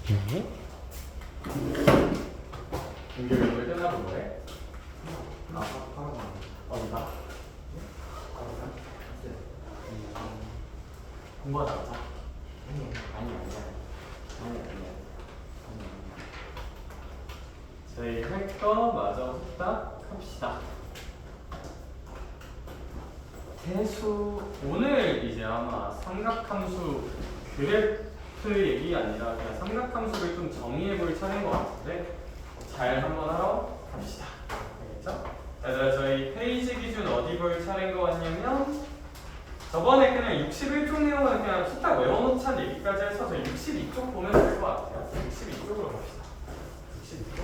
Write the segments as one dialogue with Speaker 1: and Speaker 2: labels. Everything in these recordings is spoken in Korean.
Speaker 1: 네.
Speaker 2: 공교육을 끝나본 거래?
Speaker 3: 아, 파란
Speaker 2: 어디가? 공부하다 가자. 아니야. 저희 할 거 마저 후딱 합시다. 대수 오늘 이제 아마 삼각함수 그래프 얘기가 아니라 그냥 삼각함수를 좀 정의해 볼 차례인 것 같은데 잘 한번 하러 갑시다. 알겠죠? 얘들아 저희 페이지 기준 어디 볼 차례인 것 같냐면 저번에 그냥 61쪽 내용은 그냥 후딱 외워놓자는 얘기까지 해서 저희 62쪽 보면 될 것 같아요. 62쪽으로 갑시다. 62쪽.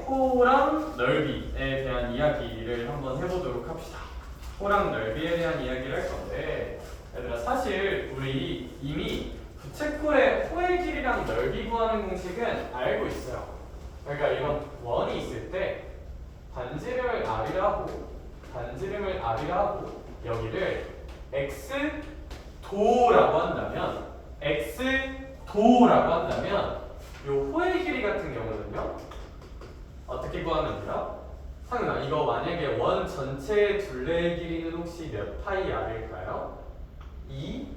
Speaker 2: 호랑 넓이에 대한 이야기를 한번 해보도록 합시다. 호랑 넓이에 대한 이야기를 할 건데 얘들아 사실 우리 이미 부채꼴의 호의 길이랑 넓이 구하는 공식은 알고 있어요. 그러니까 이런 원이 있을 때 반지름을 r이라 하고 여기를 x도라고 한다면 요 호의 길이 같은 경우는요 어떻게 구하면 돼요? 상은아 이거 만약에 원 전체의 둘레의 길이는 혹시 몇 파이 r일까요? 2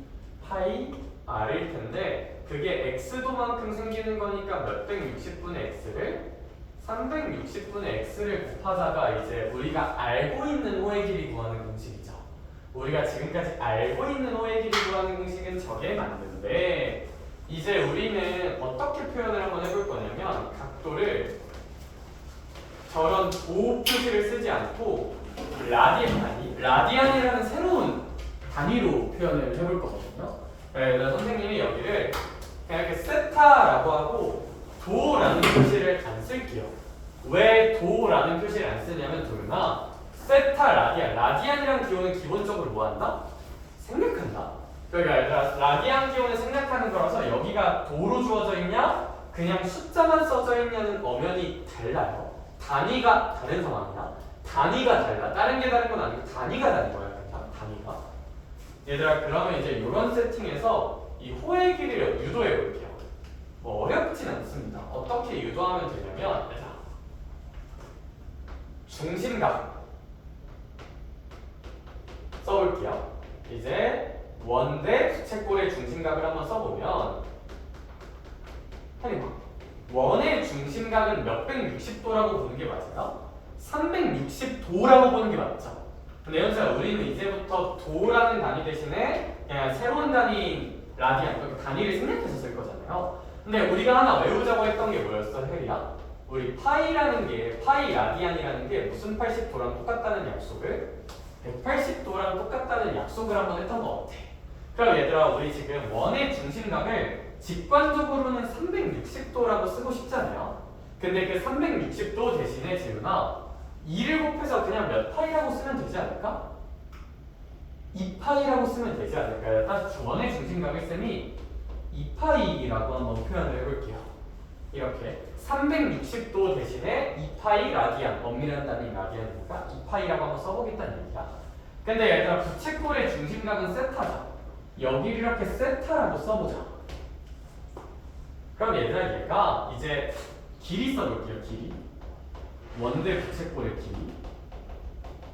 Speaker 2: 파이 r일 텐데 그게 x도만큼 생기는 거니까 몇백 60분의 x를 360분의 x를 곱하다가 이제 우리가 알고 있는 호의 길이 구하는 공식이죠. 우리가 지금까지 알고 있는 호의 길이 구하는 공식은 저게 맞는데 이제 우리는 어떻게 표현을 한번 해볼 거냐면 각도를 저런 도 표시를 쓰지 않고 라디안이라는 새로운 단위로 표현을 해볼 거거든요. 그래서 선생님이 여기를 그냥 이렇게 세타라고 하고 도라는 표시를 안 쓸게요. 왜 도라는 표시를 안 쓰냐면 도르나 세타 라디안이라는 기호는 기본적으로 뭐 한다? 생략한다. 그러니까 얘들아 라디안 기호는 생략하는 거라서 여기가 도로 주어져 있냐 그냥 숫자만 써져 있냐는 엄연히 달라요. 단위가 다른 상황이야. 단위가 달라. 다른 게 다른 건 아니고 단위가 다른 거야. 그냥 단위가. 얘들아 그러면 이제 이런 세팅에서 이 호의 길이를 유도해 볼게요. 뭐 어렵진 않습니다. 어떻게 유도하면 되냐면 얘들아 중심각 써볼게요. 이제 원대 부채꼴의 중심각을 한번 써보면 해봐. 원의 중심각은 몇백 60도라고 보는 게 맞아요? 360도라고 보는 게 맞죠? 근데 현재야 우리는 이제부터 도라는 단위 대신에 그냥 새로운 단위 라디안, 그러니까 단위를 생략해서 쓸 거잖아요. 근데 우리가 하나 외우자고 했던 게 뭐였어, 혜리야? 우리 파이라는 게, 파이 라디안이라는 게 무슨 80도랑 똑같다는 약속을 180도랑 똑같다는 약속을 한번 했던 거 같아. 그럼 얘들아 우리 지금 원의 중심각을 직관적으로는 360도라고 쓰고 싶잖아요. 근데 그 360도 대신에 지훈아 2를 곱해서 그냥 몇 파이라고 쓰면 되지 않을까? 2파이라고 쓰면 되지 않을까요? 다시 원의 중심각을 쌤이 2파이라고 한번 표현을 해볼게요. 이렇게 360도 대신에 2파이 라디안, 엄밀한 단위 라디안이니까 2파이라고 한번 써보겠다는 얘기야. 근데 얘들아 부채꼴의 중심각은 세타죠. 여기를 이렇게 세타라고 써보자. 그럼 얘들아 얘가 이제 길이 써볼게요. 길이 원대 부채꼴의 길이.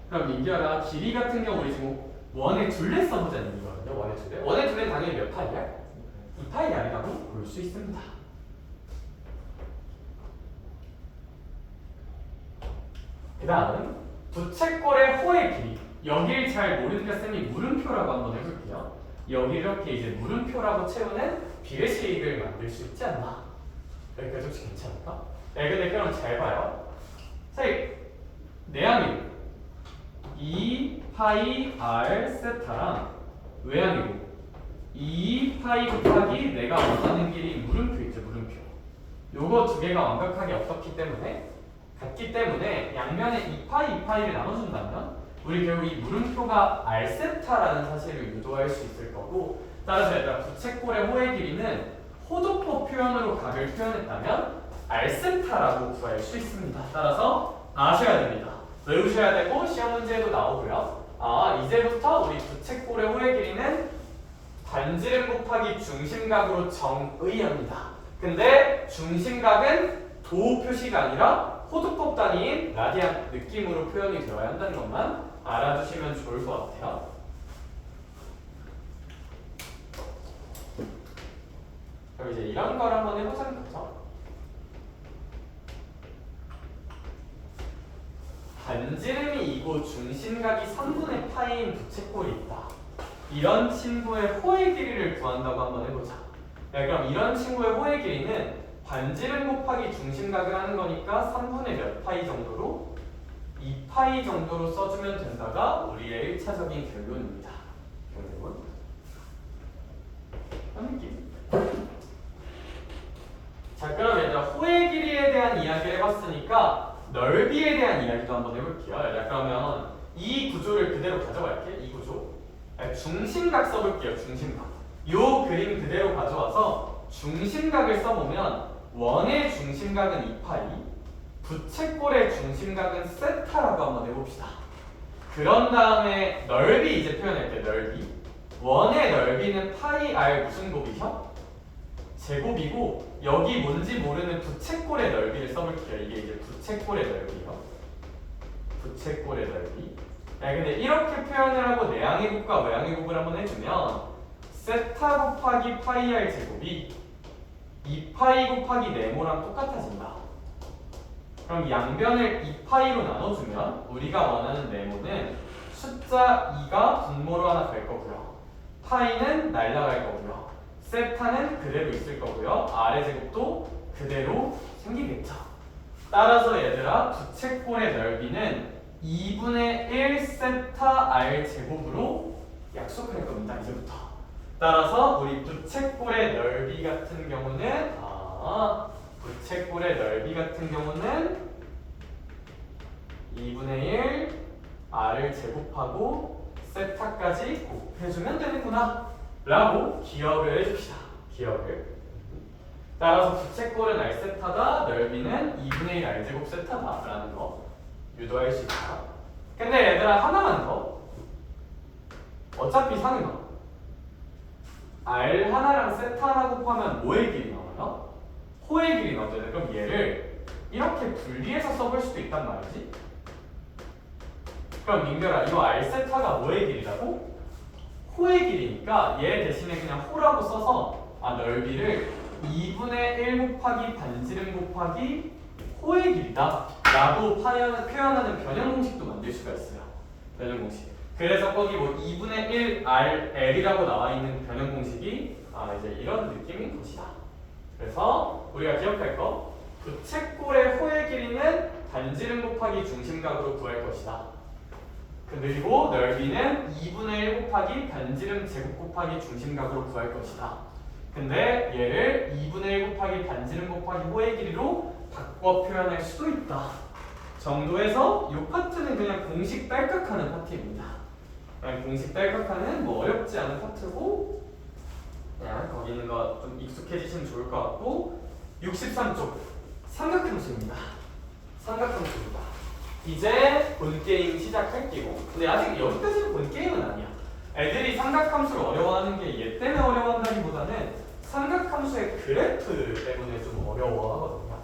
Speaker 2: 그럼 민규야 길이 같은 경우 우리 지금 원의 둘레 써보자는 얘기거든요. 원의 둘레. 원의 둘레는 당연히 몇 파이야? 2파이 아니라고 볼 수 있습니다. 그 다음 부채꼴의 호의 길이. 여길 잘 모르니까 쌤이 물음표라고 한번 해볼게요. 여기 이렇게 이제 물음표라고 채우는 비례식을 만들 수 있지 않나? 여기까지 혹시 괜찮을까? 네, 근데 그럼 잘 봐요. 선생님, 내항이로 2파이 r 세타랑 외항이로 2파이 곱하기 내가 원하는 길이 물음표 있죠, 물음표. 요거 두 개가 완벽하게 없었기 때문에 같기 때문에 양면에 2파이를 나눠준다면 우리 결국 이 물음표가 r 세타라는 사실을 유도할 수 있을 거고 따라서 얘들아 부채꼴의 호의 길이는 호도포 표현으로 각을 표현했다면 r 세타라고 구할 수 있습니다. 따라서 아셔야 됩니다. 외우셔야 되고 시험 문제에도 나오고요. 이제부터 우리 부채꼴의 곱하기 중심각으로 정의합니다. 근데 중심각은 도 표시가 아니라 호두법 단위인 라디안 느낌으로 표현이 되어야 한다는 것만 알아두시면 좋을 것 같아요. 그럼 이제 이런 걸 한번 해보자는 거죠. 반지름이 2고 중심각이 3분의 파이인 부채꼴이 있다. 이런 친구의 호의 길이를 구한다고 한번 해보자. 네, 그럼 이런 친구의 호의 길이는 반지름 곱하기 중심각을 하는 거니까 3분의 몇 파이 정도로 2파이 정도로 써주면 된다가 우리의 1차적인 결론입니다. 결론. 이런 느낌. 자, 그럼 얘들아 호의 길이에 대한 이야기를 해봤으니까 넓이에 대한 이야기도 한번 해볼게요. 얘들아 그러면 이 구조를 그대로 가져갈게. 이 구조. 중심각 써볼게요. 중심각. 요 그림 그대로 가져와서 중심각을 써보면 원의 중심각은 2파이, 부채꼴의 중심각은 세타라고 한번 해봅시다. 그런 다음에 넓이 이제 표현할게. 넓이. 원의 넓이는 파이 r 무슨 곱이죠? 제곱이고 여기 뭔지 모르는 부채꼴의 넓이를 써볼게요. 이게 이제 부채꼴의 넓이요. 부채꼴의 넓이. 근데 이렇게 표현을 하고 내항의 곱과 외항의 곱을 한번 해주면 세타 곱하기 파이 r 제곱이 2파이 곱하기 네모랑 똑같아진다. 그럼 양변을 2파이로 나눠주면 우리가 원하는 네모는 숫자 2가 분모로 하나 갈 거고요. 파이는 날라갈 거고요. 세타는 그대로 있을 거고요. 아래 제곱도 그대로 생기겠죠. 따라서 얘들아 부채꼴의 넓이는 2분의 1 세타 r 제곱으로 약속할 겁니다. 이제부터. 따라서 우리 부채꼴의 넓이 같은 경우는 부채꼴의 넓이 같은 경우는 2분의 1 r을 제곱하고 세타까지 곱해주면 되는구나 라고 기억을 해줍시다. 기억을. 따라서 부채꼴은 r 세타다, 넓이는 2분의 1 r 제곱 세타다 라는 거 유도할 수 있다. 근데 얘들아 하나만 더. 어차피 사는 거. r 하나랑 세타 하나 곱하면 뭐의 길이 나와요? 호의 길이 나오죠. 그럼 얘를 이렇게 분리해서 써볼 수도 있단 말이지. 그럼 민결아 이 r 세타가 뭐의 길이라고? 호의 길이니까 얘 대신에 그냥 호라고 써서 넓이를 2분의 1 곱하기 반지름 곱하기 호의 길이다 라고 표현하는 변형 공식도 만들 수가 있어요. 변형 공식. 그래서 거기 뭐 2분의 1 RL이라고 나와 있는 변형 공식이 이제 이런 느낌인 것이다. 그래서 우리가 기억할 거 부채꼴의 호의 길이는 반지름 곱하기 중심각으로 구할 것이다. 그리고 넓이는 2분의 1 곱하기 반지름 제곱 곱하기 중심각으로 구할 것이다. 근데 얘를 2분의 1 곱하기 반지름 곱하기 호의 길이로 바꿔 표현할 수도 있다 정도에서 이 파트는 그냥 공식 딸깍하는 파트입니다. 그냥 공식 딸깍하는 뭐 어렵지 않은 파트고 그냥 거기 있는 거 좀 익숙해지시면 좋을 것 같고 63쪽 삼각함수입니다. 삼각함수입니다. 이제 본게임 시작할게요. 근데 아직 여기까지는 본게임은 아니야. 애들이 삼각함수를 어려워하는 게 얘 때문에 어려워한다기보다는 삼각함수의 그래프 때문에 좀 어려워하거든요.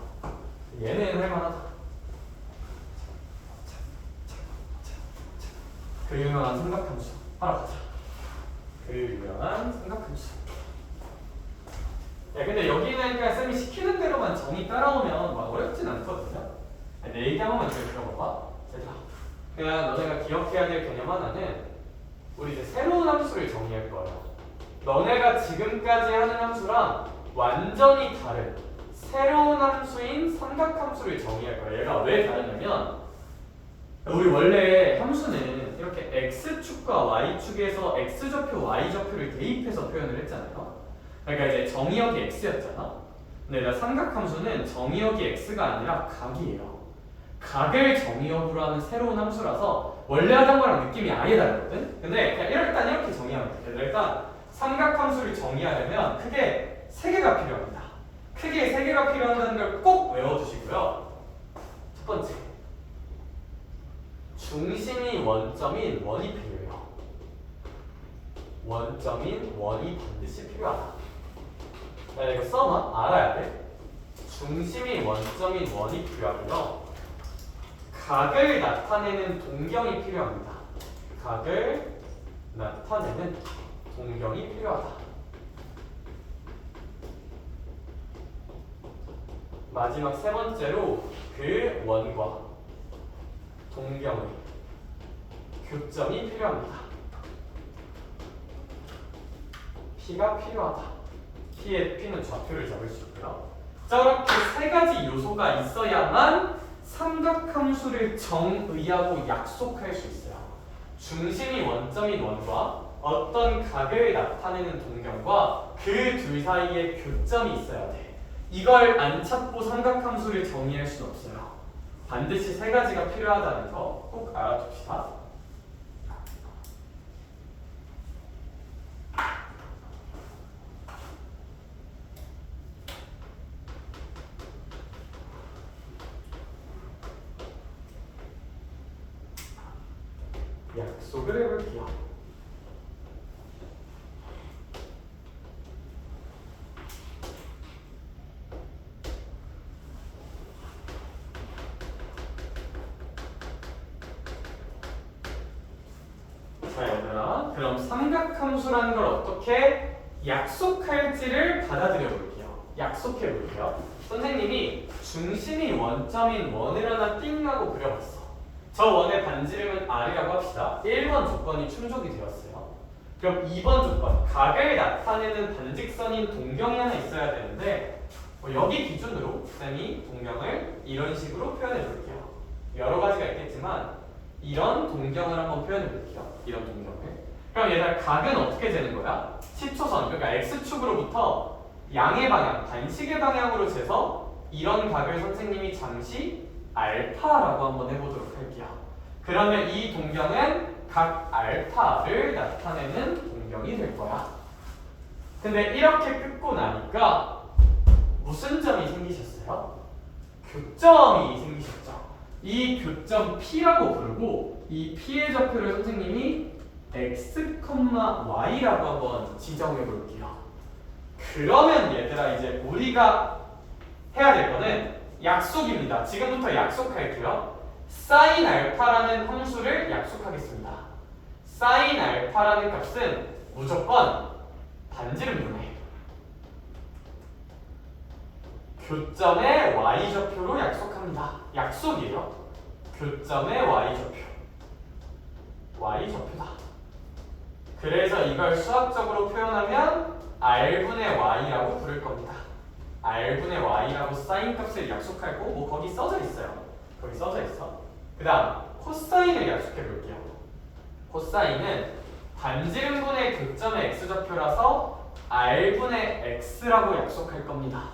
Speaker 2: 얘는 할만하다. 그 유명한 삼각함수 하러 가자. 그 유명한 삼각함수. 근데 여기는 그냥 쌤이 시키는 대로만 정의 따라오면 막 어렵진 않거든요. 내 얘기 한 번만 들어봐봐. 그냥 너네가 기억해야 될 개념 하나는 우리 이제 새로운 함수를 정의할 거예요. 너네가 지금까지 하는 함수랑 완전히 다른 새로운 함수인 삼각함수를 정의할 거예요. 얘가 왜 다르냐면 우리 원래 함수는 이렇게 x축과 y축에서 x좌표, y좌표를 대입해서 표현을 했잖아요. 그러니까 이제 정의역이 x였잖아. 근데 내가 삼각함수는 정의역이 x가 아니라 각이에요. 각을 정의역으로 하는 새로운 함수라서 원래 하던 거랑 느낌이 아예 다르거든? 근데 그냥 일단 이렇게 정의하면 돼. 일단 삼각함수를 정의하려면 크게 3개가 필요합니다. 크게 3개가 필요하다는 걸 꼭 외워두시고요. 첫 번째, 중심이 원점인 원이 필요해요. 원점인 원이 반드시 필요하다. 야, 이거 써놔? 알아야 돼. 중심이 원점인 원이 필요하고요. 각을 나타내는 동경이 필요합니다. 각을 나타내는 동경이 필요하다. 마지막 세 번째로 그 원과 동경의 교점이 필요합니다. P가 필요하다. P는 좌표를 잡을 수 있고요. 저렇게 세 가지 요소가 있어야만 삼각함수를 정의하고 약속할 수 있어요. 중심이 원점인 원과 어떤 각을 나타내는 동경과 그 둘 사이에 교점이 있어야 돼. 이걸 안 찾고 삼각함수를 정의할 수는 없어요. 반드시 세 가지가 필요하다는 거 꼭 알아둡시다. 약속을 해볼게요. 자, 얘들아, 그럼 삼각함수라는 걸 어떻게 약속할지를 받아들여 볼게요. 약속해 볼게요. 선생님이 중심이 원점인 원을 하나 띵 하고 그려봤어. 저 원의 반지름은 R이라고 합시다. 1번 조건이 충족이 되었어요. 그럼 2번 조건, 각을 나타내는 반직선인 동경이 하나 있어야 되는데 여기 기준으로 쌤이 동경을 이런 식으로 표현해 볼게요. 여러 가지가 있겠지만 이런 동경을 한번 표현해 볼게요. 이런 동경을. 그럼 얘들아, 각은 어떻게 재는 거야? 시초선, 그러니까 x축으로부터 양의 방향, 반식의 방향으로 재서 이런 각을 선생님이 잠시 알파라고 한번 해보도록 할게요. 그러면 이 동경은 각 알파를 나타내는 동경이 될 거야. 근데 이렇게 끊고 나니까 무슨 점이 생기셨어요? 교점이 생기셨죠. 이 교점 P라고 부르고 이 P의 좌표를 선생님이 x, y라고 한번 지정해 볼게요. 그러면 얘들아, 이제 우리가 해야 될 거는 약속입니다. 지금부터 약속할게요. sin 알파라는 함수를 약속하겠습니다. sin 알파라는 값은 무조건 반지름분해 교점의 y좌표로 약속합니다. 약속이에요. 교점의 y좌표. y좌표다. 그래서 이걸 수학적으로 표현하면 r분의 y라고 부를 겁니다. r분의 y라고 사인 값을 약속할 거고, 뭐 거기 써져 있어요. 거기 써져 있어. 그 다음 코사인을 약속해 볼게요. 코사인은 반지름분의 교점의 x좌표라서 r분의 x라고 약속할 겁니다.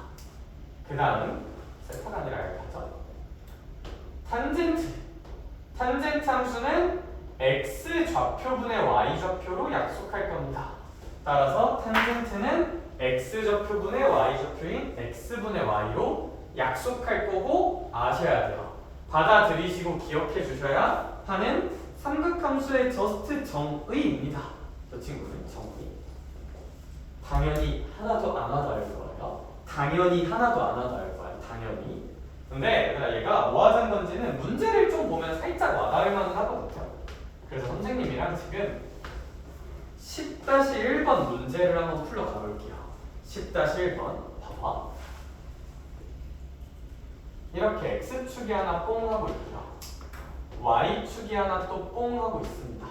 Speaker 2: 그 다음 세타가 아니라 알파죠. 탄젠트. 탄젠트 함수는 x좌표분의 y좌표로 약속할 겁니다. 따라서 탄젠트는 x좌표분의 y좌표인 x분의 y로 약속할 거고 아셔야 돼요. 받아들이시고 기억해 주셔야 하는 삼각함수의 저스트 정의입니다. 저 친구는 정의. 당연히 하나도 안 하다 할 거예요. 당연히 하나도 안 하다 할 거예요. 당연히. 근데 얘가 뭐 하자는 건지는 문제를 좀 보면 살짝 와닿을 만은 하거든요. 그래서 선생님이랑 지금 10-1번 문제를 한번 풀러 가볼게요. 10-1번 봐봐. 이렇게 x축이 하나 뽕 하고 있고요. y축이 하나 또 뽕 하고 있습니다.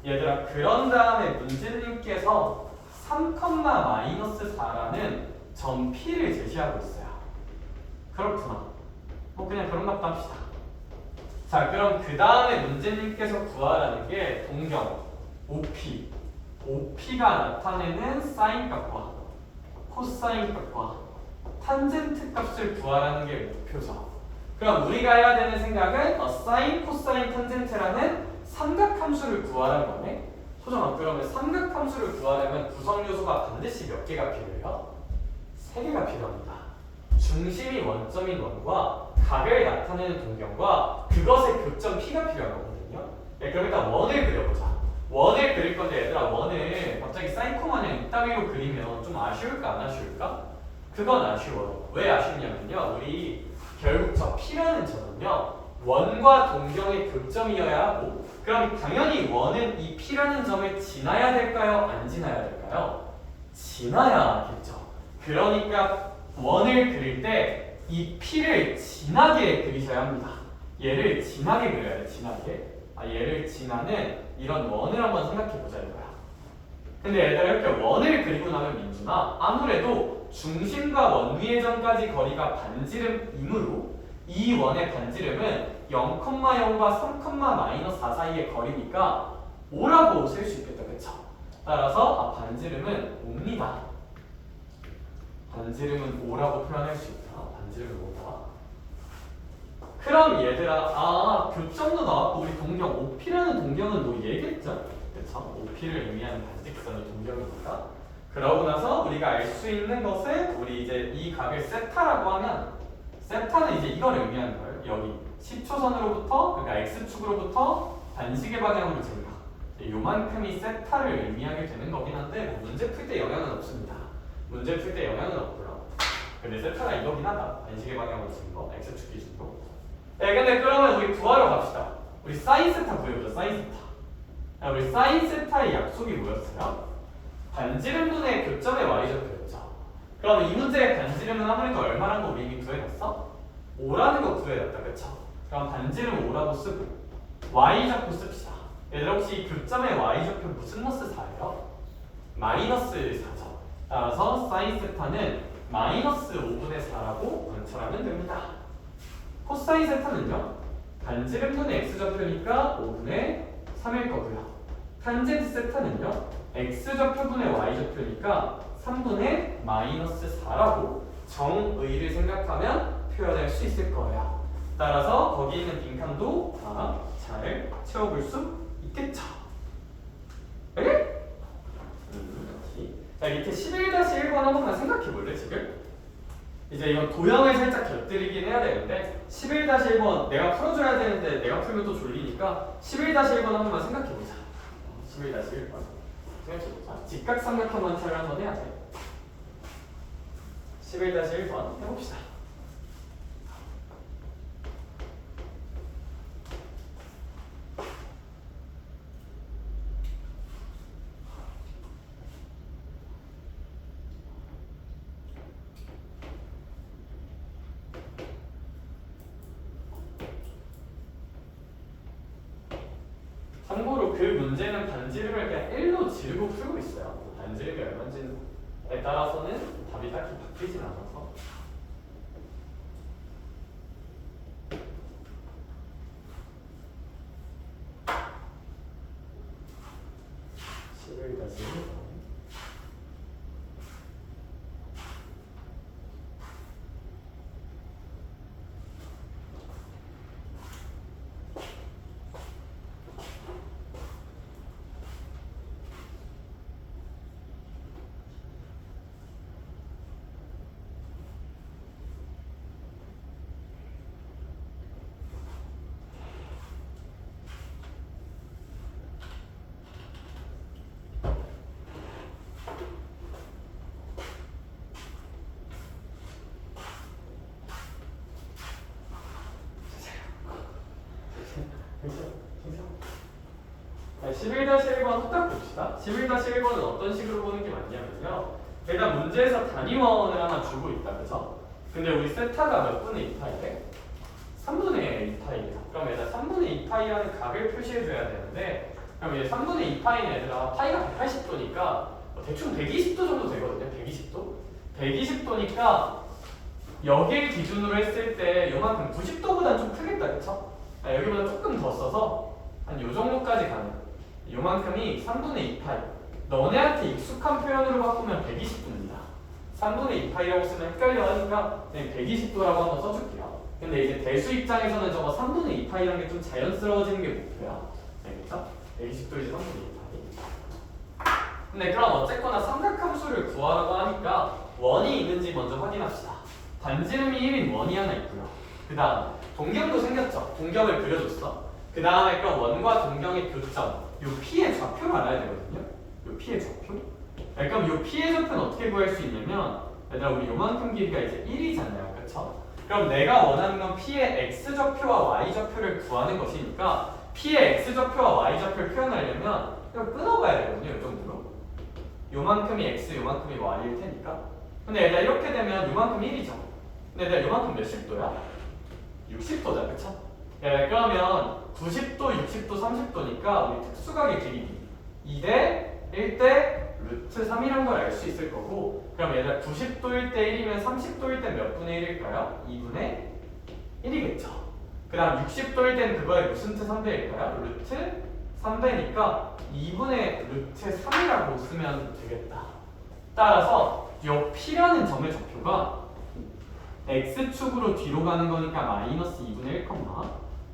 Speaker 2: 얘들아, 그런 다음에 문제님께서 3,-4라는 점 P를 제시하고 있어요. 그렇구나. 뭐 그냥 그런 것도 합시다. 자, 그럼 그 다음에 문제님께서 구하라는 게 동경 OP. OP가 나타내는 사인 값과 코사인 값과 탄젠트 값을 구하라는 게 목표죠. 그럼 우리가 해야 되는 생각은 사인, 코사인, 탄젠트라는 삼각함수를 구하라는 거네. 소정아, 그러면 삼각함수를 구하려면 구성 요소가 반드시 몇 개가 필요해요? 3개가 필요합니다. 중심이 원점인 원과 각을 나타내는 동경과 그것의 교점 P가 필요한 거거든요. 네, 그럼 일단 원을 그려보자. 원을 그릴 건데 얘들아, 원을 가위로 그리면 좀 아쉬울까 안 아쉬울까? 그건 아쉬워요. 왜 아쉽냐면요. 우리 결국 저 P라는 점은요. 원과 동경의 교점이어야 하고 그럼 당연히 원은 이 P라는 점을 지나야 될까요? 안 지나야 될까요? 지나야겠죠. 그러니까 원을 그릴 때 이 P를 진하게 그리셔야 합니다. 얘를 진하게 그려야 돼. 진하게. 얘를 지나는 이런 원을 한번 생각해보자 이거야. 근데 얘들아 이렇게 원을 그리고 나면 민준아 아무래도 중심과 원 위의 점까지 거리가 반지름이므로 이 원의 반지름은 0,0과 3,-4 사이의 거리니까 5라고 쓸 수 있겠다. 그쵸? 따라서 반지름은 5입니다. 반지름은 5라고 표현할 수 있다. 반지름은 5다. 그럼 얘들아 교점도 나왔고 우리 동경 OP라는 동경은 뭐 얘겠죠? 그쵸? OP를 의미하는 반직선이 동경이니까 그러고 나서 우리가 알 수 있는 것은 우리 이제 이 각을 세타라고 하면 세타는 이제 이걸 의미하는 거예요. 여기 10초선으로부터 그러니까 X축으로부터 반시계 방향으로 증가 요만큼이 세타를 의미하게 되는 거긴 한데 뭐 문제 풀 때 영향은 없습니다. 문제 풀 때 영향은 없고요. 근데 세타가 이거긴 하다. 반시계 방향으로 증거 X축 기준으로. 네, 근데 그러면 우리 구하러 갑시다. 우리 사인 세타 구해보자. 사인 세타. 우리 사인 세타의 약속이 뭐였어요? 반지름분의 교점의 y좌표였죠. 그럼 이 문제의 반지름은 아무래도 얼마라는 거 우리 이미 구해놨어? 5라는 거 구해놨다. 그쵸? 그럼 반지름 5라고 쓰고 y좌표 씁시다. 얘들 혹시 이 교점의 y좌표 무슨 너스 4예요? 마이너스 4죠. 따라서 사인 세타는 마이너스 5분의 4라고 관찰하면 됩니다. 코사인 세타는요? 반지름분의 x좌표니까 5분의 3일 거고요. 탄젠트 세타는요? x좌표분의 y좌표니까 3분의 마이너스 4라고 정의를 생각하면 표현할 수 있을 거예요. 따라서 거기 있는 빈칸도 다 잘 채워볼 수 있겠죠. 네? 자 밑에 11-1번 한 번만 생각해 볼래 지금? 이제 이건 도형을 살짝 곁들이긴 해야 되는데 11-1번 내가 풀어줘야 되는데 내가 풀면 또 졸리니까 11-1번 한 번만 생각해 보자. 11-1번 생각해 보자. 직각삼각형 관찰을 한번 해야 돼. 11-1번 해봅시다. 참고로 그 문제는 반지름을 그냥 1로 지르고 풀고 있어요. 반지름이 얼마인지에 따라서는 답이 딱히 바뀌진 않아서. 자, 11-1번 후딱 봅시다. 11-1번은 어떤 식으로 보는 게 맞냐면요. 일단 문제에서 단위원을 하나 주고 있다. 그죠? 근데 우리 세타가 몇 분의 2파이래? 3분의 2파이래요. 그럼 일단 3분의 2파이라는 각을 표시해줘야 되는데 그럼 이제 3분의 2파이는 얘들아 파이가 180도니까 대충 120도 정도 되거든요. 120도? 120도니까 여기를 기준으로 했을 때 요만큼 90도보다는 좀 크겠다. 그쵸? 여기보다 조금 더 써서 한 요 정도까지 가는 요만큼이 3분의 2파이 너네한테 익숙한 표현으로 바꾸면 120도입니다 3분의 2파이라고 쓰면 헷갈려 하니까 그냥 120도라고 한번 써줄게요 근데 이제 대수 입장에서는 저거 3분의 2파이라는 게 좀 자연스러워지는 게 목표야 알겠죠? 120도이지 3분의 2파이 근데 그럼 어쨌거나 삼각함수를 구하라고 하니까 원이 있는지 먼저 확인합시다 반지름이 1인 원이 하나 있고요 그 다음 동경도 생겼죠? 동경을 그려줬어 그 다음에 그럼 원과 동경의 교점 요 P의 좌표를 알아야 되거든요 요 P의 좌표 그럼 이 P의 좌표는 어떻게 구할 수 있냐면 얘들아 우리 요만큼 길이가 이제 1이잖아요. 그쵸? 그럼 내가 원하는 건 P의 X좌표와 Y좌표를 구하는 것이니까 P의 X좌표와 Y좌표를 표현하려면 이걸 끊어봐야 되거든요. 이 정도로. 요만큼이 X, 요만큼이 Y일 테니까. 근데 얘들아 이렇게 되면 요만큼 1이죠. 근데 얘들아 요만큼 몇십 도야? 60도잖아. 그쵸? 그러면 90도, 60도, 30도니까 우리 특수각의 길이 2대 1대 루트 3이란 걸 알 수 있을 거고 그럼 얘들아 90도일 때 1이면 30도일 때 몇 분의 1일까요? 2분의 1이겠죠. 그 다음 60도일 때는 그거의 무슨 트 3배일까요? 루트 3배니까 2분의 루트 3이라고 쓰면 되겠다. 따라서 요 P라는 점의 좌표가 X축으로 뒤로 가는 거니까 마이너스 2분의 1,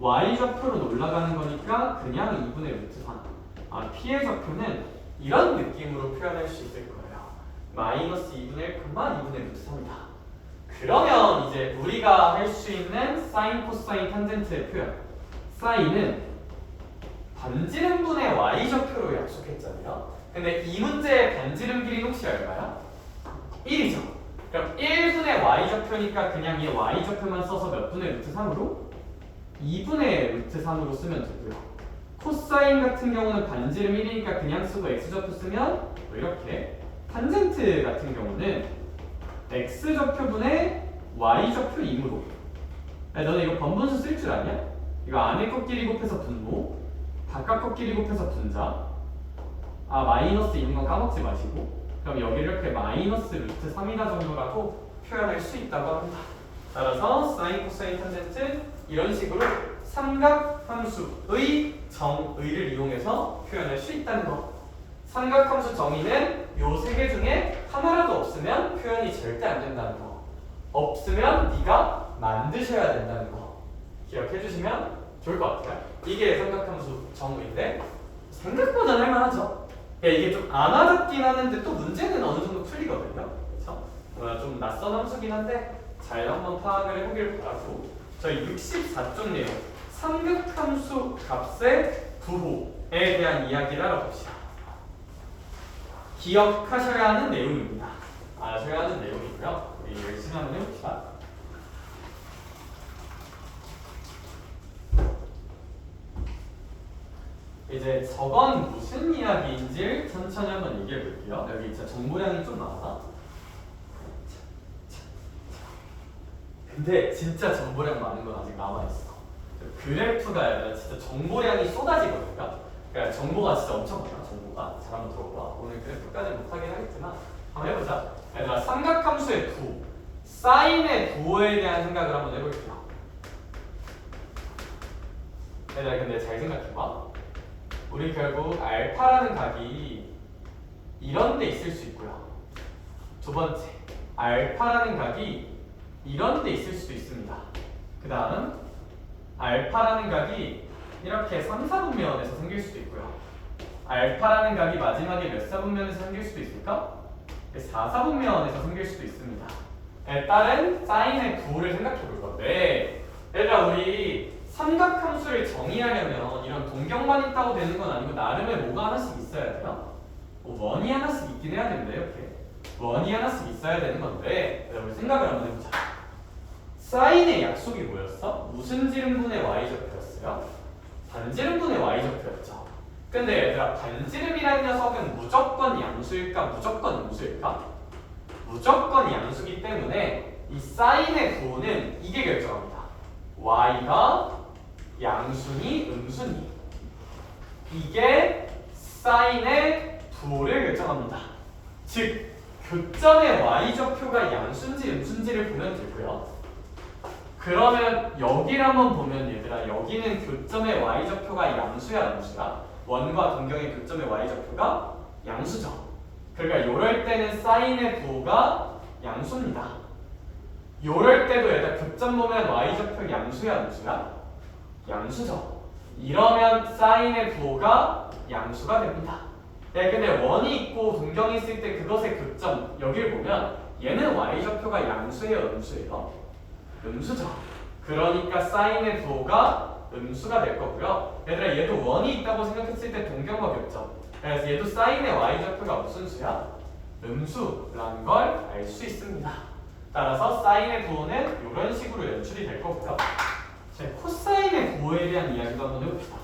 Speaker 2: Y좌표로 올라가는 거니까 그냥 2분의 루트 3. P의 좌표는 이런 느낌으로 표현할 수 있을 거예요. 마이너스 2분의 1, 2분의 루트 3이다. 그러면 이제 우리가 할 수 있는 사인, 코사인, 탄젠트의 표현. 사인은 반지름분의 Y좌표로 약속했잖아요. 근데 이 문제의 반지름 길이는 혹시 얼마야? 1이죠. 그럼 1분의 Y좌표니까 그냥 이 Y좌표만 써서 몇 분의 루트 3으로? 2분의 루트 3으로 쓰면 되고요. 코사인 같은 경우는 반지름 1이니까 그냥 쓰고 X좌표 쓰면 뭐 이렇게. 탄젠트 같은 경우는 X좌표분의 Y좌표 2으로. 너네 이거 번분수 쓸 줄 아냐? 이거 안에 꺾기리 곱해서 분모, 바깥 꺾기리 곱해서 분자. 마이너스 있는 거 까먹지 마시고. 그럼 여기 이렇게 마이너스 루트 3이다 정도라고 표현할 수 있다고 합니다. 따라서 사인, 코사인, 탄젠트 이런 식으로 삼각함수의 정의를 이용해서 표현할 수 있다는 거. 삼각함수 정의는 요 세 개 중에 하나라도 없으면 표현이 절대 안 된다는 거. 없으면 네가 만드셔야 된다는 거. 기억해 주시면 좋을 것 같아요. 이게 삼각함수 정의인데 생각보다 할만하죠. 이게 좀 안 와닿긴 하는데 또 문제는 어느 정도 풀리거든요. 그렇죠? 좀 낯선 함수긴 한데 잘 한번 파악을 해보길 바라고 저희 64쪽 내용 삼각함수 값의 부호에 대한 이야기를 알아봅시다. 기억하셔야 하는 내용입니다. 아셔야 하는 내용이고요. 우리 열심히 한번 해봅시다. 이제 저건 무슨 이야기인지 천천히 한번 얘기해 볼게요. 여기 진짜 정보량이 좀 많아. 근데 진짜 정보량 많은 건 아직 남아있어. 그래프가 아니라 진짜 정보량이 쏟아지거든요. 그러니까 정보가 진짜 엄청 많아. 정보가. 잘 한번 들어봐. 오늘 그래프까지 못하긴 하겠지만 한번 해보자. 얘들아 삼각함수의 부호, 사인의 부호에 대한 생각을 한번 해볼게요. 얘들아 근데 잘 생각해봐. 우리 결국 알파라는 각이 이런 데 있을 수 있고요. 두 번째, 알파라는 각이 이런 데 있을 수도 있습니다. 그 다음, 알파라는 각이 이렇게 3, 4분면에서 생길 수도 있고요. 알파라는 각이 마지막에 몇 사분면에서 생길 수도 있을까? 4, 4분면에서 생길 수도 있습니다. 따른 사인의 부호를 생각해 볼 건데 얘들아 우리 삼각함수를 정의하려면 이런 동경만 있다고 되는 건 아니고 나름의 뭐가 하나씩 있어야 돼요? 원이 하나씩 있긴 해야 된다. 이렇게 원이 하나씩 있어야 되는 건데 우리 생각을 한번 해보자. 사인의 약속이 뭐였어? 무슨 지름분의 Y좌표였어요? 반지름분의 Y좌표였죠. 근데 얘들아 반지름이라는 녀석은 무조건 양수일까? 무조건 음수일까? 무조건 양수기 때문에 이 사인의 부호는 이게 결정합니다. Y가 양수니 음수니 이게 사인의 부호를 결정합니다. 즉 교점의 Y좌표가 양수인지 음수인지를 보면 되고요. 그러면 여기를 한번 보면 얘들아 여기는 교점의 Y좌표가 양수야 음수야? 원과 동경의 교점의 Y좌표가 양수죠. 그러니까 요럴 때는 사인의 부호가 양수입니다. 요럴 때도 얘들아 교점 보면 Y좌표 양수야 음수야? 양수죠. 이러면 사인의 부호가 양수가 됩니다. 근데 원이 있고 동경이 있을 때 그것의 교점 여기를 보면 얘는 Y좌표가 양수예요 음수예요? 음수죠. 그러니까 사인의 부호가 음수가 될 거고요. 얘들아 얘도 원이 있다고 생각했을 때 동경과 교점. 그래서 얘도 사인의 Y좌표가 무슨 수야? 음수라는 걸 알 수 있습니다. 따라서 사인의 부호는 이런 식으로 연출이 될 거고요. 자, 코사인의 부호에 대한 이야기도 한번 해봅시다.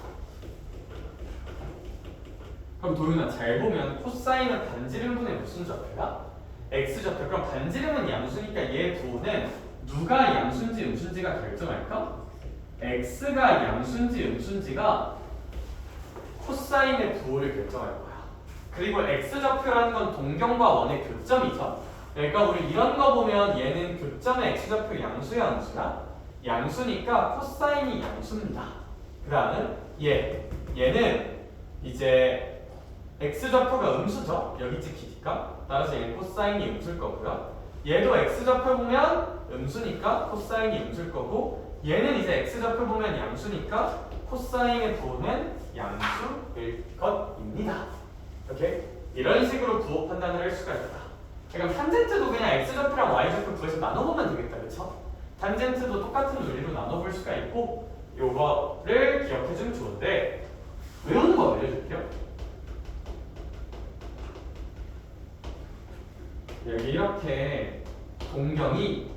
Speaker 2: 그럼 도윤아 잘 보면 코사인은 반지름분의 무슨 좌표야? x좌표. 그럼 반지름은 양수니까 얘 부호는 누가 양수인지 음수인지가 결정할까? x가 양수인지 음수인지가 코사인의 부호를 결정할 거야. 그리고 x좌표라는 건 동경과 원의 교점이죠. 그러니까 우리 이런 거 보면 얘는 교점의 x좌표 양수야 음수야? 양수니까 코사인이 양수입니다. 그 다음은 얘는 이제 x좌표가 음수죠. 여기 찍히니까. 따라서 얘는 코사인이 음수일 거고요. 얘도 x좌표 보면 음수니까 코사인이 음수일 거고, 얘는 이제 x좌표 보면 양수니까 코사인의 부호는 양수일 것입니다. 오케이? 이런 식으로 부호 판단을 할 수가 있다. 그럼 탄젠트도 그냥 x좌표랑 y좌표 구해서 나눠보면 되겠다, 그쵸? 탄젠트도 똑같은 논리로 나눠볼 수가 있고, 요거를 기억해주면 좋은데 외우는 거 알려줄게요. 여기 이렇게 동경이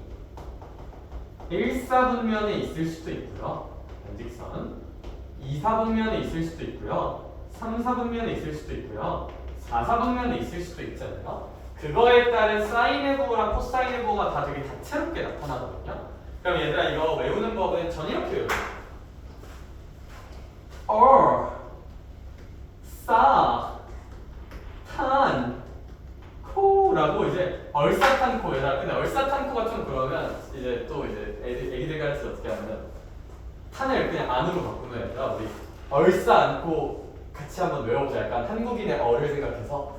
Speaker 2: 1사분면에 있을 수도 있고요. 반직선 2사분면에 있을 수도 있고요. 3사분면에 있을 수도 있고요. 4사분면에 있을 수도 있잖아요. 그거에 따른 사인의 부호랑 코사인의 부호가 다 되게 다채롭게 나타나거든요. 그럼 얘들아 이거 외우는 법은 전 이렇게 외워요. 싸, 탄, 코라고 이제 얼싸탄코. 얘들아 근데 얼싸탄코가 좀 그러면 이제 또 이제 애기들 가르쳐 어떻게 하면 탄을 그냥 안으로 바꾸면 얘들아 우리 얼싸안고 같이 한번 외워보자. 약간 한국인의 어를 생각해서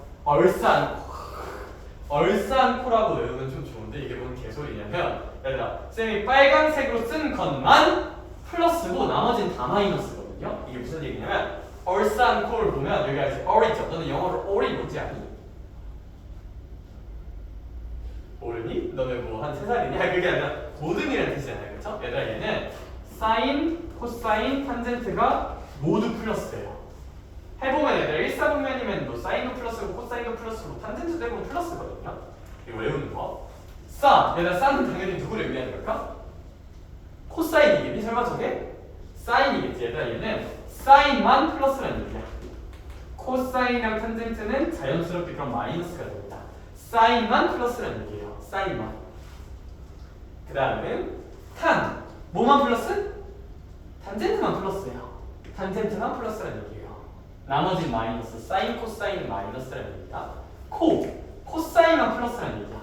Speaker 2: 얼싸안코라고 외우면 좀 좋은데 이게 뭔 개소리냐면 얘들아 쌤이 빨간색으로 쓴 것만 플러스고 나머지는 다 마이너스거든요. 이게 무슨 얘기냐면 얼싸안코를 보면 여기가 이제 얼이죠. 너는 영어로 얼이 뭔지 아니? 모르니? 너는 뭐 한 3살이니? 그게 아니라 고등이라는 뜻이잖아요. 그쵸? 얘들아 얘는 사인, 코사인, 탄젠트가 모두 플러스예요. 해보면 얘들아 1사분면이면 뭐 사인도 플러스고 코사인도 플러스고 탄젠트도 해보면 플러스거든요. 이거 외우는 거. 얘들아 싸는 당연히 누구를 의미하는 걸까? 코사인이겠니? 설마 저게? 사인이겠지. 얘들아 얘는 사인만 플러스라는 얘기야. 코사인이랑 탄젠트는 자연스럽게 그럼 마이너스가 됩니다. 사인만 플러스라는 얘기예요. 사인만. 그 다음은 탄. 뭐만 플러스? 탄젠트만 플러스예요. 탄젠트만 플러스라는 얘기예요. 나머지 마이너스. 사인, 코사인 마이너스라는 얘기다. 코사인만 플러스라는 얘기야.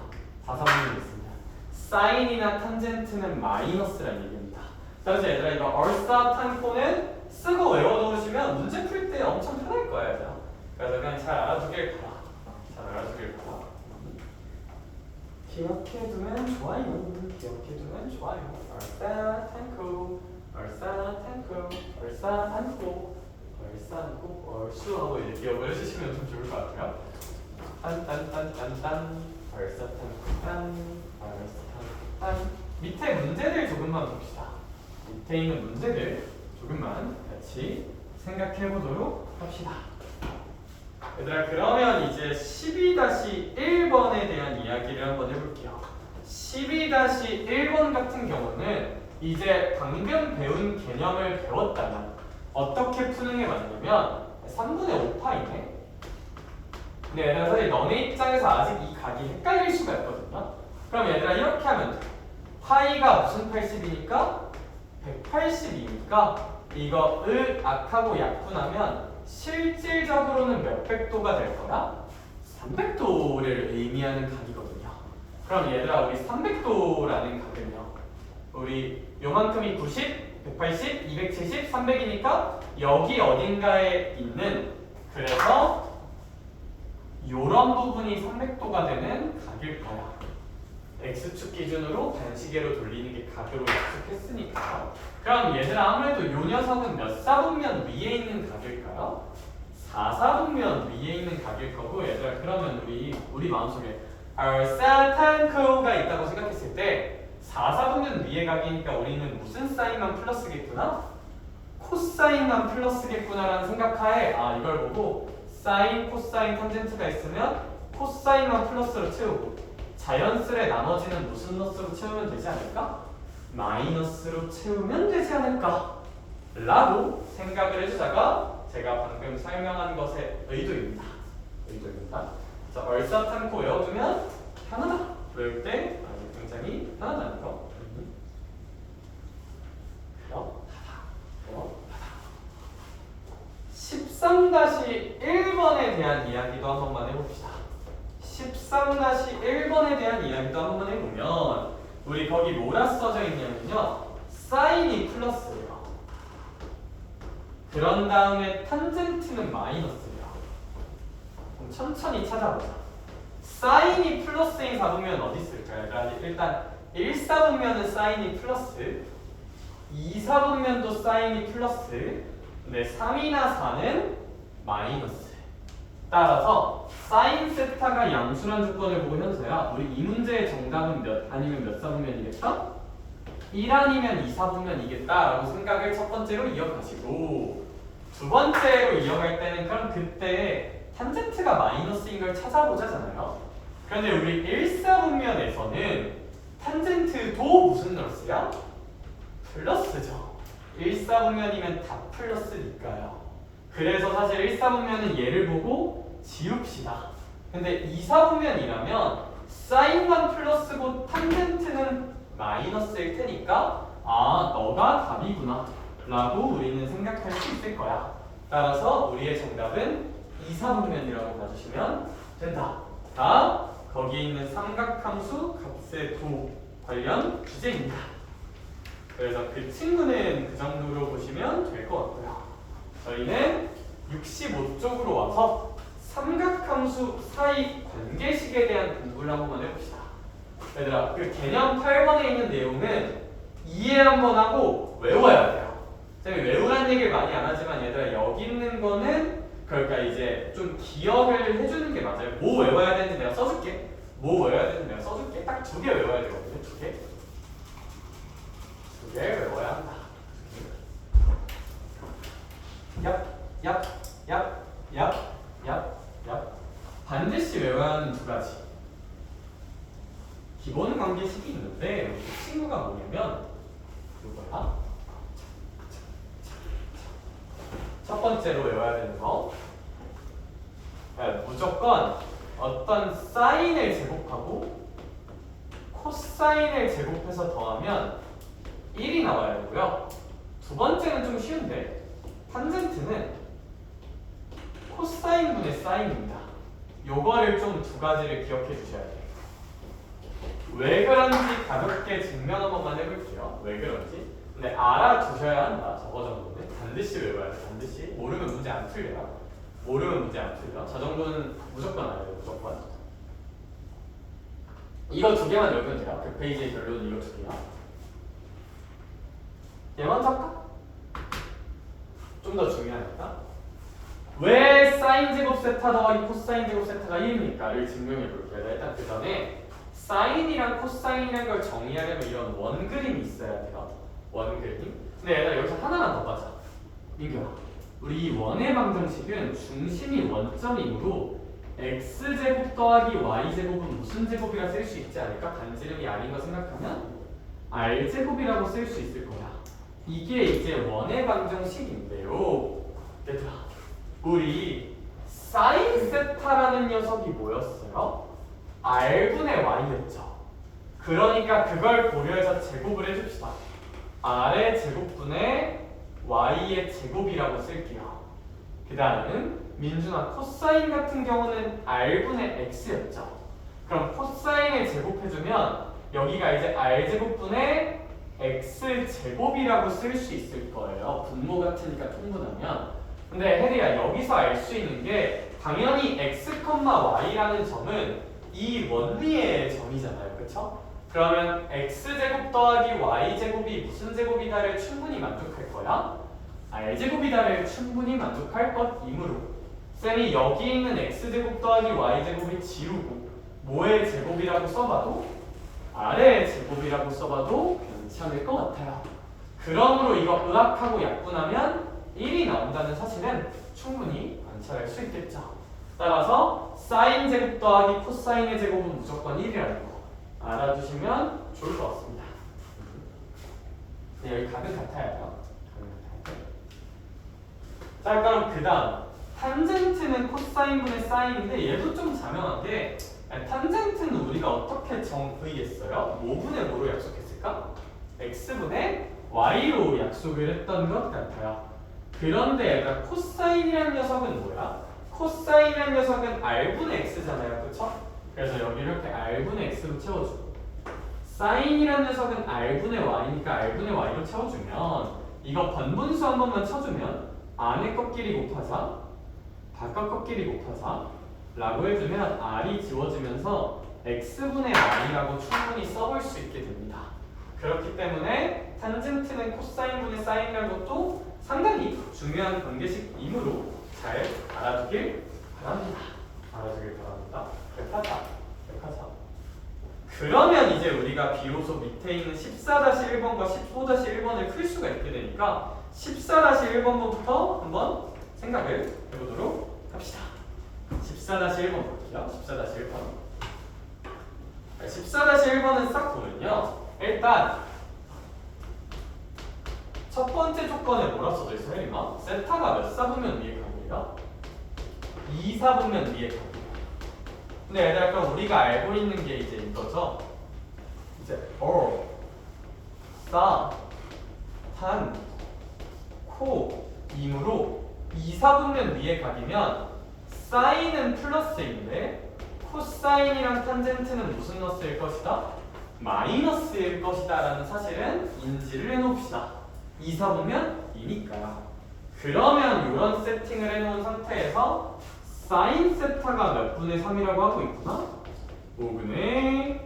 Speaker 2: 4사분면이 있습니다. 사인이나 탄젠트는 마이너스라는 얘기입니다. 그래서 얘들아 이거 얼싸탄코는 쓰고 외워놓으시면 문제 풀 때 엄청 편할 거예요. 얘들아. 그래서 그냥 잘 알아두길 바라. 기억해두면 좋아요. 기억해두면 좋아요. 얼싸탄코, 얼싸탄코, 얼싸안코, 얼싸안코, 얼쑤하고 이제 기억을 해주시면 좀 좋을 것 같아요. 딴딴딴딴딴, 얼싸탄코, 얼싸탄코. 밑에 문제들 조금만 봅시다. 밑에 있는 문제들 조금만 같이 생각해보도록 합시다. 얘들아 그러면 이제 12-1번에 대한 이야기를 한번 해볼게요. 12-1번 같은 경우는 이제 방금 배운 개념을 배웠다면 어떻게 푸는 게 맞냐면 3분의 5파이네. 근데 얘들아 사실 너네 입장에서 아직 이 각이 헷갈릴 수가 있거든요. 그럼 얘들아 이렇게 하면 돼. 파이가 무슨 80이니까? 180이니까 이거을 악하고 약분하면 실질적으로는 몇백도가 될 거야? 300도를 의미하는 각이거든요. 그럼 얘들아 우리 300도라는 각은요. 우리 요만큼이 90, 180, 270, 300이니까 여기 어딘가에 있는 그래서 요런 부분이 300도가 되는 각일 거야. X축 기준으로 반시계로 돌리는 게 각으로 약속했으니까. 그럼 얘들아 아무래도 요 녀석은 몇 사분면 위에 있는 각일까요? 4사분면 위에 있는 각일 거고 얘들아 그러면 우리 마음속에 얼싸탄코가 있다고 생각했을 때 4사분면 위에 각이니까 우리는 무슨 사인만 플러스겠구나? 코사인만 플러스겠구나 라는 생각하에 이걸 보고 사인, 코사인, 탄젠트가 있으면 코사인만 플러스로 채우고 자연스레 나머지는 무슨 너스로 채우면 되지 않을까? 마이너스로 채우면 되지 않을까? 라고 생각을 해주다가 제가 방금 설명한 것의 의도입니다. 자, 얼싸탄코 외워두면 편하다. 외울 때 굉장히 편하다는 거. 그렇다. 13-1번에 대한 이야기도 한 번만 해봅시다. 13-1번에 대한 이야기도 한 번만 해보면 우리 거기 뭐라 써져 있냐면요. 사인이 플러스예요. 그런 다음에 탄젠트는 마이너스예요. 그럼 천천히 찾아보자. 사인이 플러스인 사분면 어디 있을까요? 그러니까 일단 1사분면은 사인이 플러스, 2사분면도 사인이 플러스, 근데 3이나 4는 마이너스. 따라서 사인 세타가 양수란 조건을 보고 현서야 우리 이 문제의 정답은 몇 아니면 몇 사분면이겠다? 1 아니면 2사분면이겠다 라고 생각을 첫 번째로 이어가시고, 두 번째로 이어갈 때는 그럼 그때 탄젠트가 마이너스인 걸 찾아보자잖아요. 그런데 우리 1사분면에서는 탄젠트도 무슨 너스야? 플러스죠. 1사분면이면 다 플러스니까요. 그래서 사실 1사분면은 얘를 보고 지웁시다. 근데 2사분면이라면 사인만 플러스고 탄젠트는 마이너스일 테니까 아, 너가 답이구나 라고 우리는 생각할 수 있을 거야. 따라서 우리의 정답은 2사분면이라고 봐주시면 된다. 다 거기에 있는 삼각함수 값의 도 관련 주제입니다. 그래서 그 친구는 그 정도로 보시면 될 것 같고요. 저희는 65쪽으로 와서 삼각함수 사이 관계식에 대한 공부를 한번 해봅시다. 얘들아, 그 개념 8번에 있는 내용은 이해 한번 하고 외워야 돼요. 제가 외우라는 얘기를 많이 안 하지만 얘들아, 여기 있는 거는 그러니까 이제 좀 기억을 해주는 게 맞아요. 뭐 외워야 되는지 내가 써줄게. 뭐 외워야 되는지 내가 써줄게. 딱 2개 외워야 되거든요. 2개. 2개 외워야 한다. 얍. 반드시 외워야 하는 2가지. 기본 관계식이 있는데 그 친구가 뭐냐면 이거야. 첫 번째로 외워야 되는 거. 무조건 어떤 사인을 제곱하고 코사인을 제곱해서 더하면 1이 나와야 되고요. 두 번째는 좀 쉬운데 탄젠트는 코사인분의 사인입니다. 요거를 좀 2가지를 기억해 주셔야 돼요. 왜 그런지 가볍게 증명 한 번만 해볼게요. 왜 그런지. 근데 알아두셔야 한다. 저거 정도는 반드시 외워야 돼. 반드시. 모르면 문제 안 틀려요. 저 정도는 무조건 알아야 돼요. 무조건. 이거 2개만 외우면 돼요. 그 페이지의 결론은 이거 2개야. 얘 먼저 할까? 좀 더 중요하니까. 왜 사인 제곱 세타 더하기 코사인 제곱 세타가 1입니까?를 증명해 볼게요. 일단 그 전에 사인이랑 코사인이라는 걸 정의하려면 이런 원그림이 있어야 돼요. 원그림. 근데 얘들아, 여기서 하나만 더 가자. 민규야, 우리 이 원의 방정식은 중심이 원점이므로 x제곱 더하기 y제곱은 무슨 제곱이라 쓸 수 있지 않을까? 단지름이 아닌 거 생각하면 r제곱이라고 쓸 수 있을 거야. 이게 이제 원의 방정식인데요. 얘들아, 우리 사인 세타라는 녀석이 뭐였어요? r분의 y였죠. 그러니까 그걸 고려해서 제곱을 해줍시다. r의 제곱분의 y의 제곱이라고 쓸게요. 그 다음은 민준아, 코사인 같은 경우는 r분의 x였죠. 그럼 코사인을 제곱해주면 여기가 이제 r제곱분의 x제곱이라고 쓸 수 있을 거예요. 분모 같으니까 통분하면. 근데 혜리야, 여기서 알 수 있는 게 당연히 x, y라는 점은 이 원리의 점이잖아요. 그쵸? 그러면 x제곱 더하기 y제곱이 무슨 제곱이다를 충분히 만족할 거야? r제곱이다를 충분히 만족할 것이므로 쌤이 여기 있는 x제곱 더하기 y제곱이 지우고 뭐의 제곱이라고 써봐도 r의 제곱이라고 써봐도 괜찮을 것 같아요. 그러므로 이거 의학하고 약분하면 1이 나온다는 사실은 충분히 관찰할 수 있겠죠. 따라서 사인 제곱 더하기 코사인의 제곱은 무조건 1이라는 거 알아두시면 좋을 것 같습니다. 네, 여기 각은 같아요. 자, 그럼 그 다음 탄젠트는 코사인분의 사인인데 얘도 좀 자명하게 탄젠트는 우리가 어떻게 정의했어요? 뭐분의 뭐로 약속했을까? x분의 y로 약속을 했던 것 같아요. 그런데 얘가 코사인이라는 녀석은 뭐야? 코사인이라는 녀석은 r분의 x잖아요. 그쵸? 그래서 여기 이렇게 r분의 x로 채워주고 사인이라는 녀석은 r분의 y니까 r분의 y로 채워주면 이거 번분수 한 번만 쳐주면 안에 것끼리 곱하자 바깥 것끼리 곱하자 라고 해주면 r이 지워지면서 x분의 r이라고 충분히 써볼 수 있게 됩니다. 그렇기 때문에 탄젠트는 코사인분의 사인이라는 것도 상당히 중요한 관계식이므로 잘 알아두길 바랍니다. 알아두길 바랍니다. 백하자. 그러면 이제 우리가 비로소 밑에 있는 14-1번과 15-1번을 풀 수가 있게 되니까 14-1번부터 한번 생각을 해보도록 합시다. 14-1번 볼게요. 14-1번. 14-1번은 싹 보면요. 일단 첫 번째 조건에 뭐라 써져 있어요, 이마? 세타가 몇 사분면 위에 갑니다? 2사분면 위에 갑니다. 근데 얘들아, 그럼 우리가 알고 있는 게 이제 이거죠? 이제 사, 탄, 코, 임으로 2사분면 위에 각이면 사인은 플러스인데 코사인이랑 탄젠트는 무슨 너스일 것이다? 마이너스일 것이다 라는 사실은 인지를 해놓읍시다. 2사분면이니까. 그러면 이런 세팅을 해놓은 상태에서 사인 세타가 몇 분의 3이라고 하고 있구나? 5분의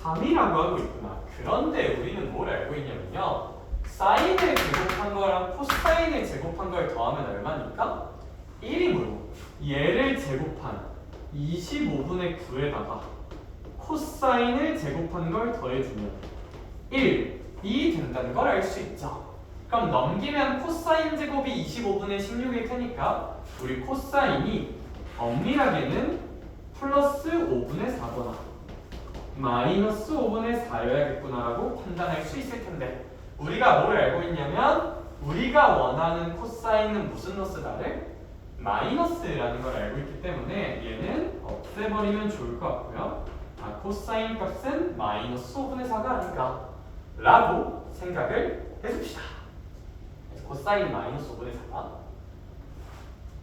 Speaker 2: 3이라고 하고 있구나. 그런데 우리는 뭘 알고 있냐면요. 사인을 제곱한 거랑 코사인을 제곱한 걸 더하면 얼마니까? 1이므로 얘를 제곱한 25분의 9에다가 코사인을 제곱한 걸 더해주면 1이 된다는 걸 알 수 있죠. 그럼 넘기면 코사인 제곱이 25분의 16일 테니까 우리 코사인이 엄밀하게는 플러스 5분의 4거나 마이너스 5분의 4여야겠구나라고 판단할 수 있을 텐데 우리가 뭘 알고 있냐면 우리가 원하는 코사인은 무슨 너스다를? 마이너스라는 걸 알고 있기 때문에 얘는 없애버리면 좋을 것 같고요. 코사인 값은 마이너스 5분의 4가 아닌가 라고 생각을 해줍시다. 코사인 마이너스 5분의 4가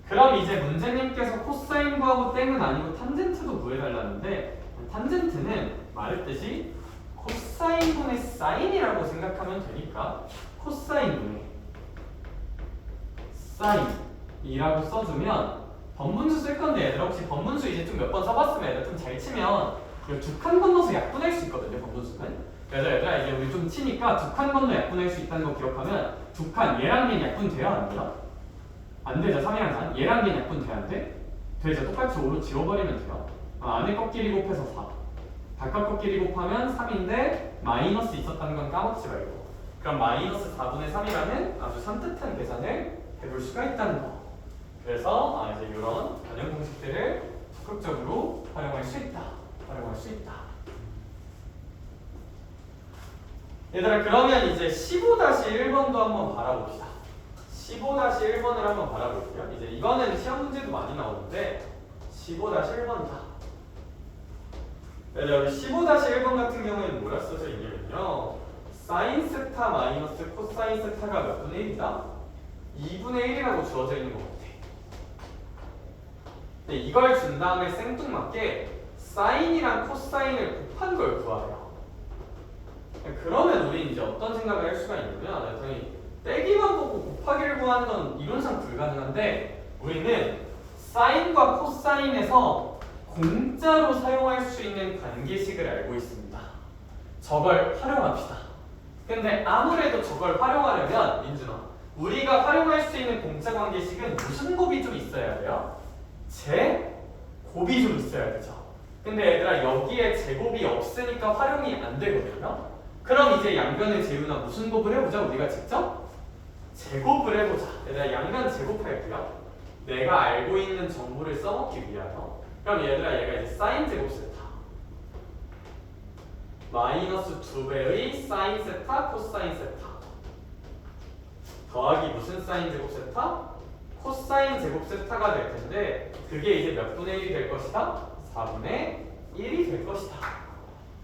Speaker 2: 그럼 이제 문제님께서 코사인 구하고 땡은 아니고 탄젠트도 구해달라는데 탄젠트는 말했듯이 코사인분의 사인이라고 생각하면 되니까 코사인분의 사인이라고 써주면 번분수 쓸 건데 얘들아 혹시 번분수 이제 좀 몇 번 써봤으면 얘들아 좀 잘 치면 이거 두 칸 건너서 약분할 수 있거든요. 번분수는. 그래서 얘들아 이제 우리 좀 치니까 두 칸 건너 약분할 수 있다는 거 기억하면 두 칸 얘랑 얘 약분돼요? 안 돼요? 안 되죠. 3이랑 4 얘랑 얘 약분돼야 안 돼? 되죠. 똑같이 5로 지워버리면 돼요. 안에 것끼리 곱해서 4 바깥 것끼리 곱하면 3인데 마이너스 있었다는 건 까먹지 말고 그럼 마이너스 4분의 3이라는 아주 산뜻한 계산을 해볼 수가 있다는 거. 그래서 이제 이런 변형 공식들을 적극적으로 활용할 수 있다. 얘들아 그러면 이제 15-1번도 한번 바라봅시다. 15-1번을 한번 바라볼게요. 이제 이거는 시험 문제도 많이 나오는데 15-1번이다. 여기 15-1번 같은 경우에는 뭐라 써져 있냐면요. 사인 세타 마이너스 코사인 세타가 몇 분의 1이다? 2분의 1이라고 주어져 있는 것 같아. 근데 이걸 준 다음에 생뚱맞게 사인이랑 코사인을 곱한 걸 구하래요. 그러면 우리는 이제 어떤 생각을 할 수가 있냐면 당연히 떼기만 보고 곱하기를 구하는 건 이론상 불가능한데 우리는 사인과 코사인에서 공짜로 사용할 수 있는 관계식을 알고 있습니다. 저걸 활용합시다. 근데 아무래도 저걸 활용하려면 민준아 우리가 활용할 수 있는 공짜 관계식은 무슨 곱이 좀 있어야 돼요? 제곱이 좀 있어야 되죠. 근데 얘들아 여기에 제곱이 없으니까 활용이 안 되거든요. 그럼 이제 양변의 재우나 무슨 곱을 해보자. 우리가 직접 제곱을 해보자. 얘들아 양변 제곱할게요. 내가 알고 있는 정보를 써먹기 위하여 그럼 얘들아 얘가 이제 사인 제곱 세타 마이너스 2배의 사인 세타 코사인 세타 더하기 무슨 사인 제곱 세타? 코사인 제곱 세타가 될 텐데 그게 이제 몇 분의 1이 될 것이다? 4분의 1이 될 것이다.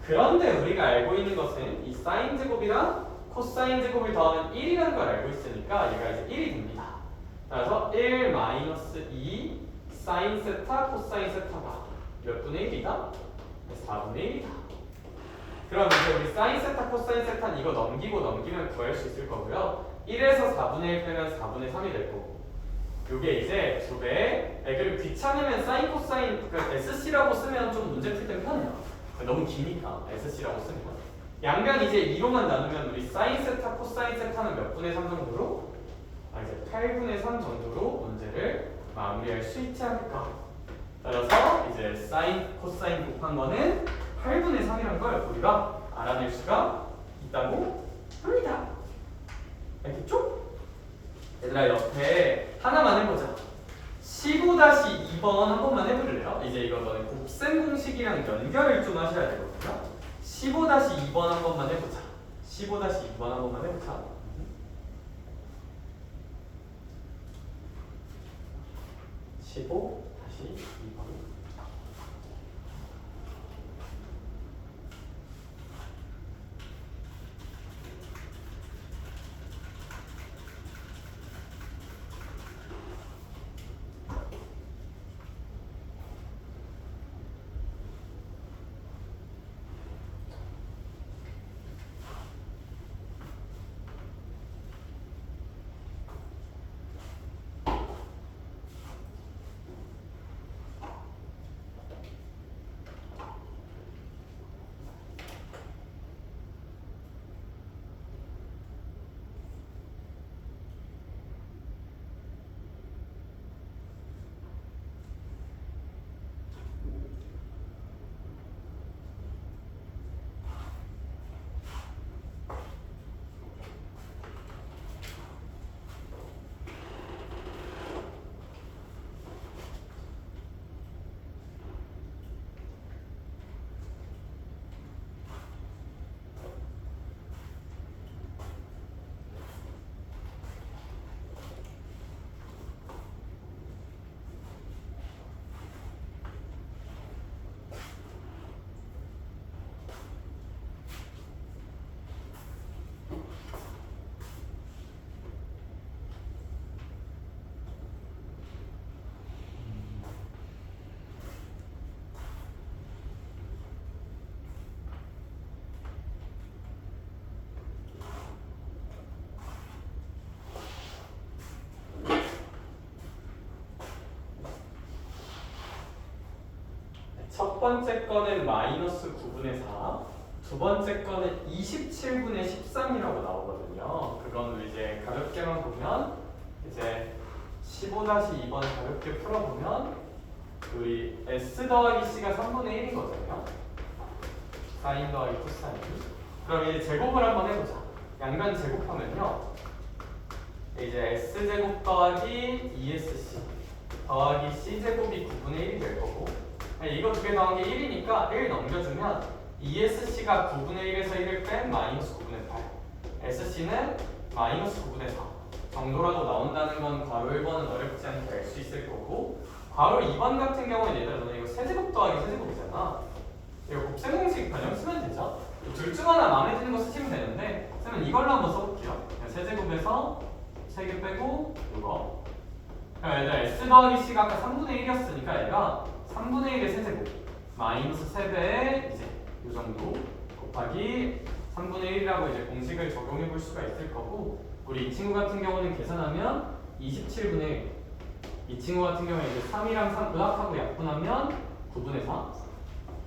Speaker 2: 그런데 우리가 알고 있는 것은 이 사인 제곱이랑 코사인 제곱을 더하면 1이라는 걸 알고 있으니까 얘가 이제 1이 됩니다. 그래서 1 마이너스 2 사인 세타 코사인 세타가 몇 분의 1이다? 4분의 1이다. 그럼 이제 우리 사인 세타 코사인 세타는 이거 넘기면 구할 수 있을 거고요. 1에서 4분의 1 빼면 4분의 3이 될 거고 요게 이제 2배. 그리고 귀찮으면 사인 코사인 SC라고 쓰면 좀 문제 풀 때는 편해요. 너무 기니까 SC라고 쓰면 양변 이제 2로만 나누면 우리 사인 세타 코사인 세타는 몇 분의 3 정도로? 이제 8분의 3 정도로 문제를 마무리할 수 있지 않을까. 따라서 이제 사인 코사인 곱한 거는 8분의 3이라는 걸 우리가 알아낼 수가 있다고 합니다. 알겠죠? 얘들아 옆에 하나만 해보자. 15-2번 한 번만 해볼래요? 이제 이거 너네 곱셈 공식이랑 연결을 좀 하셔야 되거든요. 15-2번 한 번만 해보자. 15-2번 한 번만 해보자. 15-2번. 첫 번째 거는 마이너스 9분의 4, 두 번째 거는 27분의 13이라고 나오거든요. 그건 이제 가볍게만 보면 이제 15-2번 가볍게 풀어보면 우리 S 더하기 C가 3분의 1이거든요. 사인 더하기 코사인. 그럼 이제 제곱을 한번 해보자. 양변 제곱하면요. 이제 S제곱 더하기 2SC 더하기 C제곱이 9분의 1이 될 거고 이거 두 개 더한 게 1이니까 1 넘겨주면 2SC가 9분의 1에서 1을 뺀 마이너스 9분의 8 SC는 마이너스 9분의 4 정도라고 나온다는 건 괄호 1번은 어렵지 않게 알 수 있을 거고 괄호 2번 같은 경우는 얘들아 너네 이거 세제곱 더하기 세제곱이잖아. 이거 곱셈 공식 변형 쓰면 되죠. 둘 중 하나 마음에 드는 거 쓰시면 되는데 쌤은 이걸로 한번 써볼게요. 세제곱에서 3개 빼고 이거 얘들아 S 더하기 C가 아까 3분의 1이었으니까 얘가 3분의 1의 세제곱 마이너스 3배에 이제 이 정도 곱하기 3분의 1이라고 이제 공식을 적용해 볼 수가 있을 거고 우리 이 친구 같은 경우는 계산하면 27분의 1 이 친구 같은 경우에 이제 3이랑 3 의학하고 약분하면 9분의 4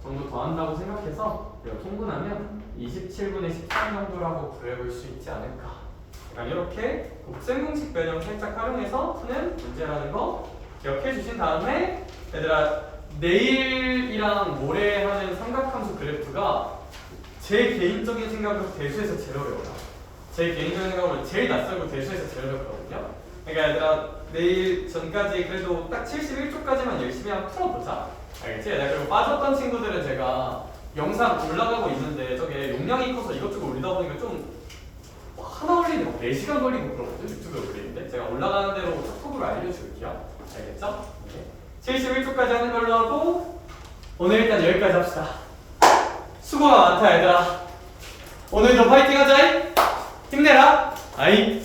Speaker 2: 정도 더한다고 생각해서 이렇게 통분하면 27분의 13 정도라고 구해볼 수 있지 않을까. 약간 이렇게 곱셈 공식 변형 살짝 활용해서 푸는 문제라는 거 기억해 주신 다음에 얘들아 내일이랑 모레 하는 삼각함수 그래프가 제 개인적인 생각으로 대수에서 제일 어려워요. 제 개인적인 생각으로 제일 낯설고 대수에서 제일 어렵거든요. 그러니까 얘들아 내일 전까지 그래도 딱 71초까지만 열심히 한번 풀어보자. 알겠지? 네, 그리고 빠졌던 친구들은 제가 영상 올라가고 있는데 저게 용량이 커서 이것저것 올리다 보니까 좀 하나 올리는데 막 4시간 걸리고 그러거든 유튜브에 올리는데 제가 올라가는 대로 카톡으로 알려줄게요. 알겠죠? 네. 71초까지 하는 걸로 하고 오늘 일단 여기까지 합시다. 수고가 많다 얘들아. 오늘도 파이팅 하자. 힘내라. 아이.